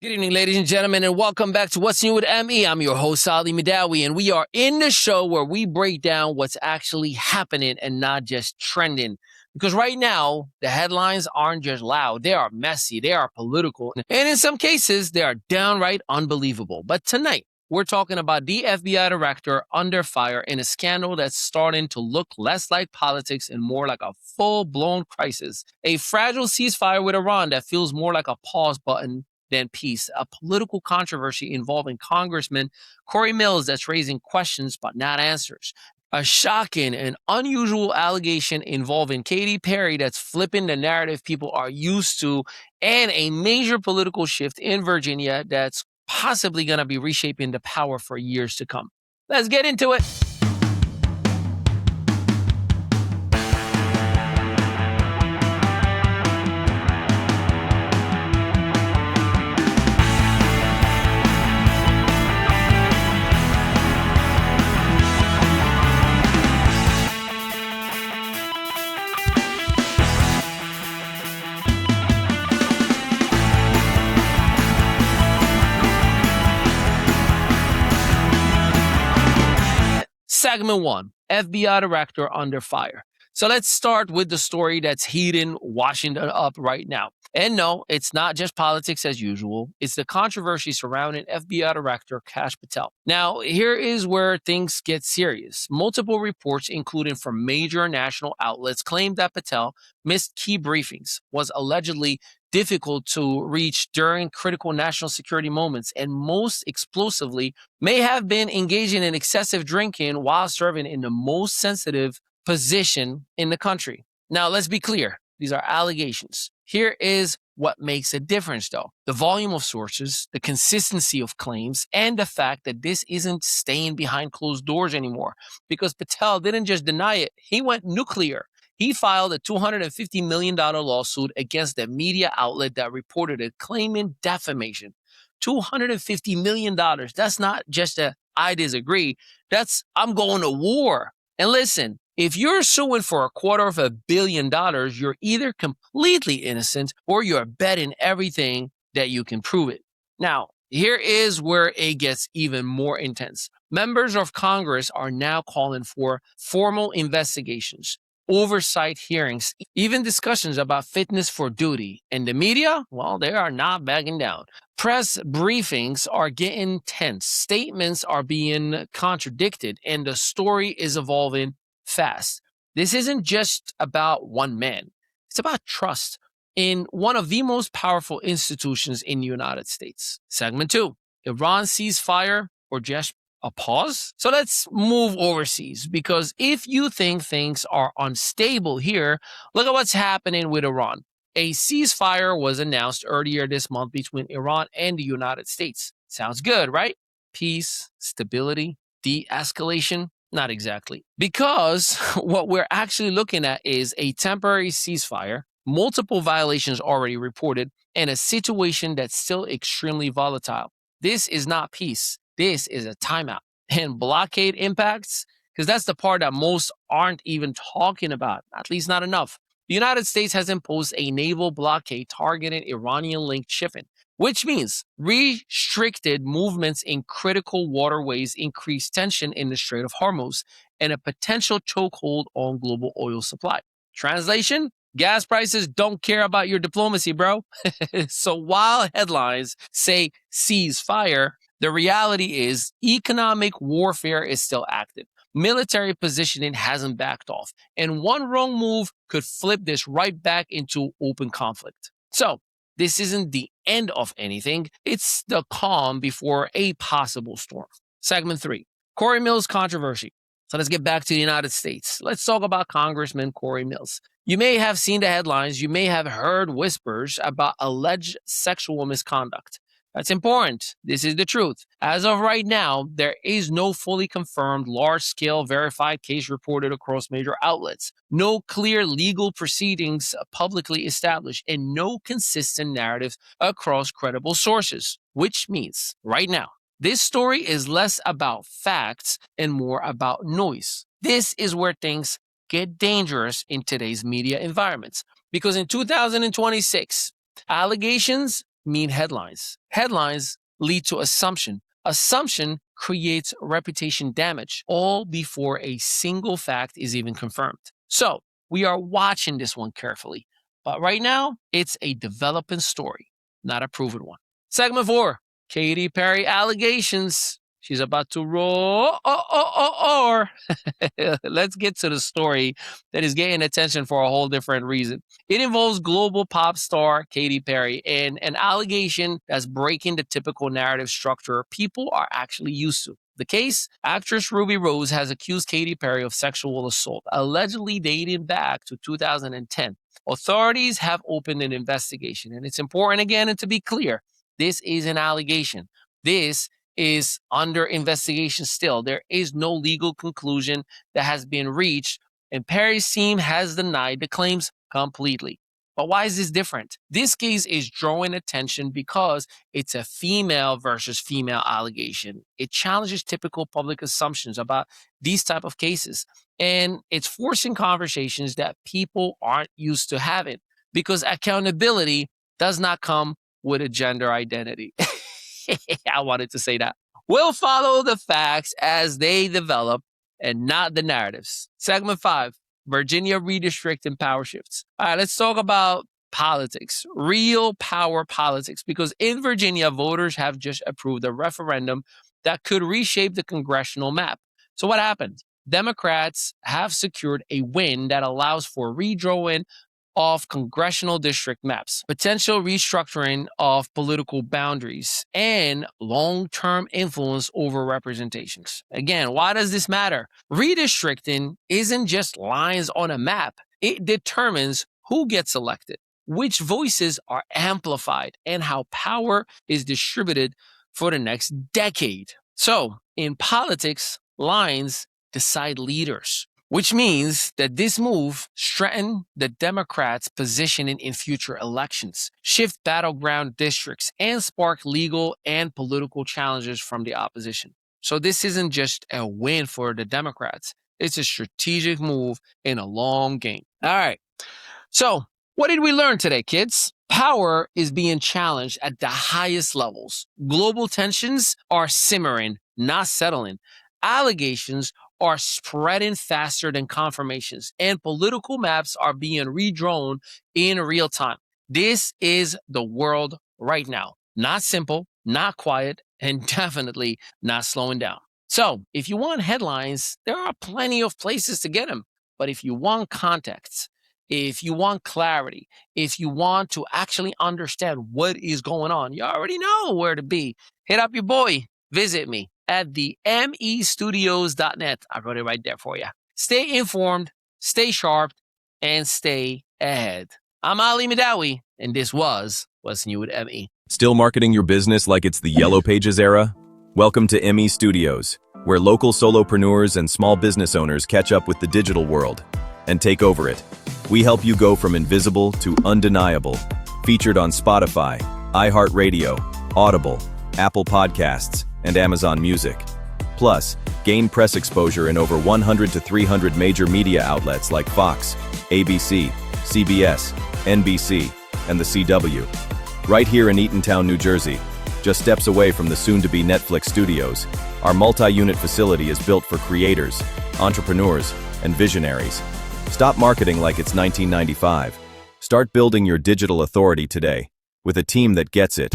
Good evening, ladies and gentlemen, and welcome back to What's New with ME. I'm your host, Ali Mehdaoui, and we are in the show where we break down what's actually happening and not just trending. Because right now, the headlines aren't just loud. They are messy, they are political, and in some cases, they are downright unbelievable. But tonight, we're talking about the FBI Director under fire in a scandal that's starting to look less like politics and more like a full-blown crisis. A fragile ceasefire with Iran that feels more like a pause button than peace, a political controversy involving Congressman Cory Mills that's raising questions but not answers. A shocking and unusual allegation involving Katy Perry that's flipping the narrative people are used to, and a major political shift in Virginia that's possibly going to be reshaping the power for years to come. Let's get into it. Segment 1, FBI Director under fire. So let's start with the story that's heating Washington up right now. And no, it's not just politics as usual. It's the controversy surrounding FBI Director Kash Patel. Now, here is where things get serious. Multiple reports, including from major national outlets, claim that Patel missed key briefings, was allegedly difficult to reach during critical national security moments, and most explosively, may have been engaging in excessive drinking while serving in the most sensitive position in the country. Now, let's be clear. These are allegations. Here is what makes a difference, though. The volume of sources, the consistency of claims, and the fact that this isn't staying behind closed doors anymore. Because Patel didn't just deny it, he went nuclear. He filed a $250 million lawsuit against the media outlet that reported it, claiming defamation. $250 million. That's not just a I disagree. That's I'm going to war. And listen, if you're suing for $250 million, you're either completely innocent or you're betting everything that you can prove it. Now, here is where it gets even more intense. Members of Congress are now calling for formal investigations, oversight hearings, even discussions about fitness for duty. And the media, well, they are not backing down. Press briefings are getting tense. Statements are being contradicted, and the story is evolving fast. This isn't just about one man. It's about trust in one of the most powerful institutions in the United States. Segment 2, Iran ceasefire or just a pause? So let's move overseas, because if you think things are unstable here, look at what's happening with Iran. A ceasefire was announced earlier this month between Iran and the United States. Sounds good, right? Peace, stability, de-escalation. Not exactly. Because what we're actually looking at is a temporary ceasefire, multiple violations already reported, and a situation that's still extremely volatile. This is not peace. This is a timeout. And blockade impacts, because that's the part that most aren't even talking about, at least not enough. The United States has imposed a naval blockade targeting Iranian-linked shipping, which means restricted movements in critical waterways, increased tension in the Strait of Hormuz, and a potential chokehold on global oil supply. Translation? Gas prices don't care about your diplomacy, bro. So while headlines say ceasefire, the reality is economic warfare is still active. Military positioning hasn't backed off, and one wrong move could flip this right back into open conflict. So, this isn't the end of anything. It's the calm before a possible storm. Segment 3, Cory Mills controversy. So let's get back to the United States. Let's talk about Congressman Cory Mills. You may have seen the headlines. You may have heard whispers about alleged sexual misconduct. That's important. This is the truth. As of right now, there is no fully confirmed, large-scale verified case reported across major outlets, no clear legal proceedings publicly established, and no consistent narrative across credible sources, which means, right now, this story is less about facts and more about noise. This is where things get dangerous in today's media environments, because in 2026, allegations mean headlines. Headlines lead to assumption. Assumption creates reputation damage, all before a single fact is even confirmed. So we are watching this one carefully. But right now, it's a developing story, not a proven one. Segment 4, Katy Perry allegations. She's about to roar. Let's get to the story that is getting attention for a whole different reason. It involves global pop star Katy Perry and an allegation that's breaking the typical narrative structure people are actually used to. The case, actress Ruby Rose has accused Katy Perry of sexual assault, allegedly dating back to 2010. Authorities have opened an investigation, and it's important again and to be clear, this is an allegation. This is under investigation still. There is no legal conclusion that has been reached, and Perry's team has denied the claims completely. But why is this different? This case is drawing attention because it's a female versus female allegation. It challenges typical public assumptions about these type of cases, and it's forcing conversations that people aren't used to having because accountability does not come with a gender identity. I wanted to say that. We'll follow the facts as they develop and not the narratives. Segment 5, Virginia redistricting power shifts. All right, let's talk about politics, real power politics, because in Virginia, voters have just approved a referendum that could reshape the congressional map. So what happened? Democrats have secured a win that allows for redrawing of congressional district maps, potential restructuring of political boundaries, and long-term influence over representations. Again, why does this matter? Redistricting isn't just lines on a map. It determines who gets elected, which voices are amplified, and how power is distributed for the next decade. So, in politics, lines decide leaders, which means that this move strengthens the Democrats' positioning in future elections, shift battleground districts, and spark legal and political challenges from the opposition. So this isn't just a win for the Democrats. It's a strategic move in a long game. All right. So what did we learn today, kids? Power is being challenged at the highest levels. Global tensions are simmering, not settling. Allegations are spreading faster than confirmations, and political maps are being redrawn in real time. This is the world right now. Not simple, not quiet, and definitely not slowing down. So, if you want headlines, there are plenty of places to get them. But if you want context, if you want clarity, if you want to actually understand what is going on, you already know where to be. Hit up your boy. Visit me at the mestudios.net. I wrote it right there for you. Stay informed, stay sharp, and stay ahead. I'm Ali Mehdaoui, and this was What's New with ME. Still marketing your business like it's the Yellow Pages era? Welcome to ME Studios, where local solopreneurs and small business owners catch up with the digital world and take over it. We help you go from invisible to undeniable. Featured on Spotify, iHeartRadio, Audible, Apple Podcasts, and Amazon Music. Plus, gain press exposure in over 100 to 300 major media outlets like Fox, ABC, CBS, NBC, and the CW. Right here in Eatontown, New Jersey, just steps away from the soon-to-be Netflix studios, our multi-unit facility is built for creators, entrepreneurs, and visionaries. Stop marketing like it's 1995. Start building your digital authority today with a team that gets it.